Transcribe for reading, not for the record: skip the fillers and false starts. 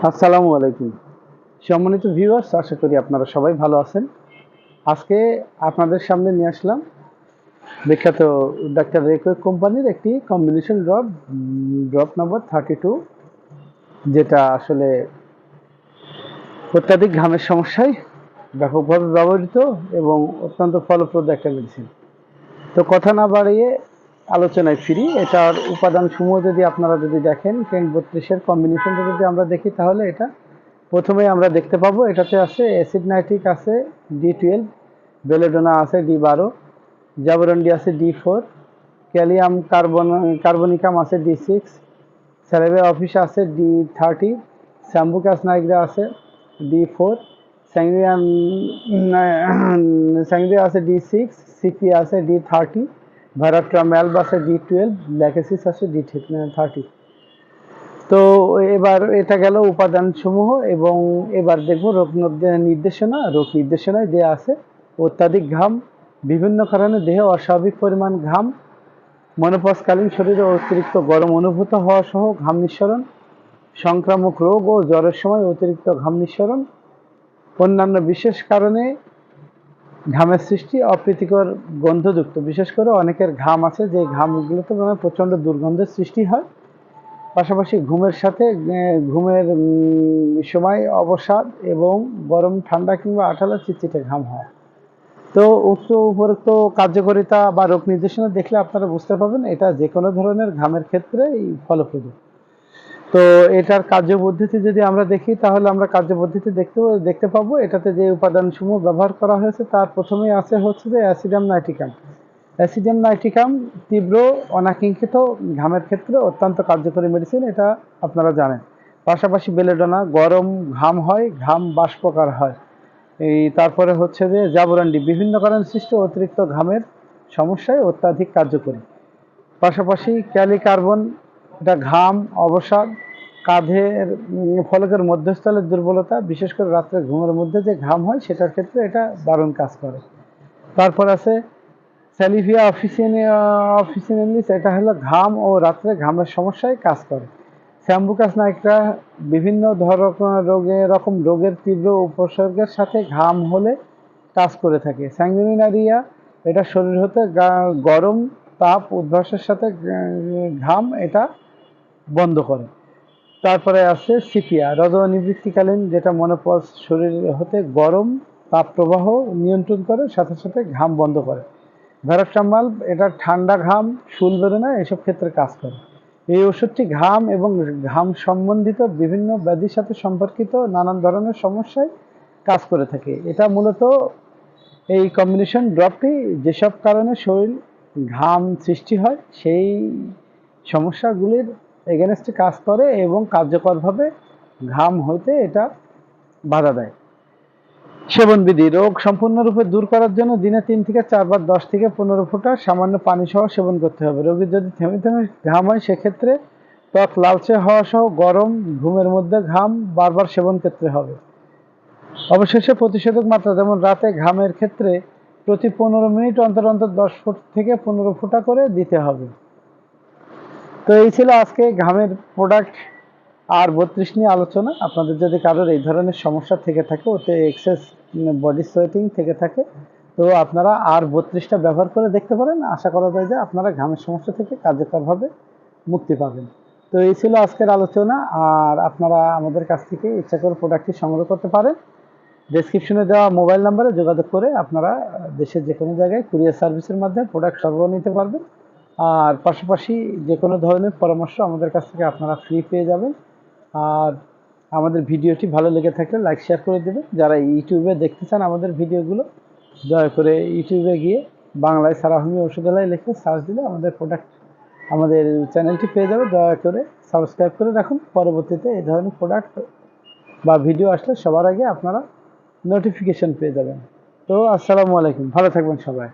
আসসালামু আলাইকুম সম্মানিত ভিউয়ার্স, আশা করি আপনারা সবাই ভালো আছেন। আজকে আপনাদের সামনে নিয়ে আসলাম বিখ্যাত ডাক্তার রেকোয়েক কোম্পানির একটি কম্বিনেশন ড্রপ নাম্বার 32, যেটা আসলে অত্যাধিক ঘামের সমস্যায় ব্যাপকভাবে ব্যবহৃত এবং অত্যন্ত ফলপ্রদ একটা মেডিসিন। তো কথা না বাড়িয়ে আলোচনায় ফিরি। এটার উপাদানসমূহ যদি আপনারা দেখেন, কেন্ট 32-এর কম্বিনেশনটা যদি আমরা দেখি, তাহলে এটা প্রথমেই আমরা দেখতে পাবো এটাতে আছে অ্যাসিড নাইট্রিক, আছে D12, বেলেডোনা আছে D12, জাবরন্ডি আছে D4, ক্যালিয়াম কার্বনিকাম আছে D6, স্যালেভে অফিস আছে D30, স্যাম্বুকাস নাইগ্রা আছে D4, স্যাংরিয়া আছে D6, সিপি আছে D30, ভারাট্রাম্যালব আছে D12, ল্যাকেসিস আছে D30। তো এবার এটা গেল উপাদান সমূহ, এবং এবার দেখব রোগ নির্দেশনায় দেয়া আছে অত্যাধিক ঘাম, বিভিন্ন কারণে দেহে অস্বাভাবিক পরিমাণ ঘাম, মনোপজকালীন শরীরে অতিরিক্ত গরম অনুভূত হওয়া সহ ঘাম নিঃসরণ, সংক্রামক রোগ ও জ্বরের সময় অতিরিক্ত ঘাম নিঃসরণ, অন্যান্য বিশেষ কারণে ঘামের সৃষ্টি, অপ্রীতিকর গন্ধযুক্ত, বিশেষ করে অনেকের ঘাম আছে যে ঘামগুলোতে প্রচণ্ড দুর্গন্ধের সৃষ্টি হয়, পাশাপাশি ঘুমের সময় অবসাদ এবং গরম, ঠান্ডা কিংবা আঠালো চিটচিটে ঘাম হয়। তো উপরোক্ত কার্যকারিতা বা রোগ নির্দেশনা দেখলে আপনারা বুঝতে পারবেন এটা যে কোনো ধরনের ঘামের ক্ষেত্রে ফলপ্রদ। তো এটার কার্যপদ্ধতি যদি আমরা দেখি, তাহলে আমরা কার্যপদ্ধতি দেখতে পাবো এটাতে যে উপাদানসমূহ ব্যবহার করা হয়েছে তার প্রথমেই আছে হচ্ছে যে অ্যাসিডাম নাইট্রিকাম। অ্যাসিডাম নাইট্রিকাম তীব্র অনাকাঙ্ক্ষিত ঘামের ক্ষেত্রে অত্যন্ত কার্যকরী মেডিসিন, এটা আপনারা জানেন। পাশাপাশি বেলেডোনা, গরম ঘাম হয়, ঘাম বাষ্পকার হয়। তারপরে হচ্ছে যে জাবরান্ডি, বিভিন্ন কারণে সৃষ্ট অতিরিক্ত ঘামের সমস্যায় অত্যাধিক কার্যকরী। পাশাপাশি ক্যালিকার্বন, এটা ঘাম, অবসাদ, কাঁধের ফলকের মধ্যস্থলের দুর্বলতা, বিশেষ করে রাত্রে ঘুমের মধ্যে যে ঘাম হয় সেটার ক্ষেত্রে এটা দারুণ কাজ করে। তারপর আছে স্যালিভিয়া অফিসিনালিস, এটা হলো ঘাম ও রাত্রে ঘামের সমস্যায় কাজ করে। স্যাম্বুকাস নাইগ্রা বিভিন্ন রোগের তীব্র উপসর্গের সাথে ঘাম হলে কাজ করে থাকে। স্যাঙ্গুইনারিয়া, এটা শরীর হতে গরম তাপ উদ্ভাসের সাথে ঘাম এটা বন্ধ করে। তারপরে আছে সিপিয়া, রজনিবৃত্তিকালীন, যেটা মনোপজ শরীর হতে গরম তাপ প্রবাহ নিয়ন্ত্রণ করে, সাথে সাথে ঘাম বন্ধ করে। ভ্যারাট্রামাল, এটা ঠান্ডা ঘাম, শুল বেরোনা, এসব ক্ষেত্রে কাজ করে। এই ওষুধটি ঘাম এবং ঘাম সম্বন্ধিত বিভিন্ন ব্যাধির সাথে সম্পর্কিত নানান ধরনের সমস্যায় কাজ করে থাকে। এটা মূলত এই কম্বিনেশন ড্রপটি যেসব কারণে শরীর ঘাম সৃষ্টি হয় সেই সমস্যাগুলির এগেনস্টে কাজ করে এবং কার্যকরভাবে ঘাম হইতে এটা বাধা দেয়। সেবনবিধি: রোগ সম্পূর্ণরূপে দূর করার জন্য দিনে 3 থেকে 4 বার 10 থেকে 15 ফোঁটা সামান্য পানি সহ সেবন করতে হবে। রোগীর যদি থেমে থেমে ঘাম হয় সেক্ষেত্রে ত্বক লালচে হওয়া সহ গরম, ঘুমের মধ্যে ঘাম বারবার সেবন করতে হবে। অবশেষে প্রতিষেধক মাত্রা, যেমন রাতে ঘামের ক্ষেত্রে প্রতি 15 মিনিট অন্তর অন্তর 10 থেকে 15 ফোঁটা করে দিতে হবে। তো এই ছিল আজকে ঘামের প্রোডাক্ট R32 নিয়ে আলোচনা। আপনাদের যদি কারোর এই ধরনের সমস্যা থেকে থাকে, ওতে এক্সেস বডি সোয়েটিং থেকে থাকে, তো আপনারা R32টা ব্যবহার করে দেখতে পারেন। আশা করা যায় যে আপনারা ঘামের সমস্যা থেকে কার্যকরভাবে মুক্তি পাবেন। তো এই ছিল আজকের আলোচনা। আর আপনারা আমাদের কাছ থেকে ইচ্ছা করে প্রোডাক্টটি সংগ্রহ করতে পারেন। ডেসক্রিপশনে দেওয়া মোবাইল নাম্বারে যোগাযোগ করে আপনারা দেশের যে কোনো জায়গায় কুরিয়ার সার্ভিসের মাধ্যমে প্রোডাক্ট সরবরাহ নিতে পারবেন। আর পাশাপাশি যে কোনো ধরনের পরামর্শ আমাদের কাছ থেকে আপনারা ফ্রি পেয়ে যাবেন। আর আমাদের ভিডিওটি ভালো লেগে থাকলে লাইক শেয়ার করে দেবেন। যারা ইউটিউবে দেখতে চান আমাদের ভিডিওগুলো, দয়া করে ইউটিউবে গিয়ে বাংলায় সারা হোমিও ওষুধালয় লিখে সার্চ দিলে আমাদের চ্যানেলটি পেয়ে যাবে। দয়া করে সাবস্ক্রাইব করে রাখুন, পরবর্তীতে এই ধরনের প্রোডাক্ট বা ভিডিও আসলে সবার আগে আপনারা নোটিফিকেশন পেয়ে যাবেন। তো আসসালামু আলাইকুম, ভালো থাকবেন সবাই।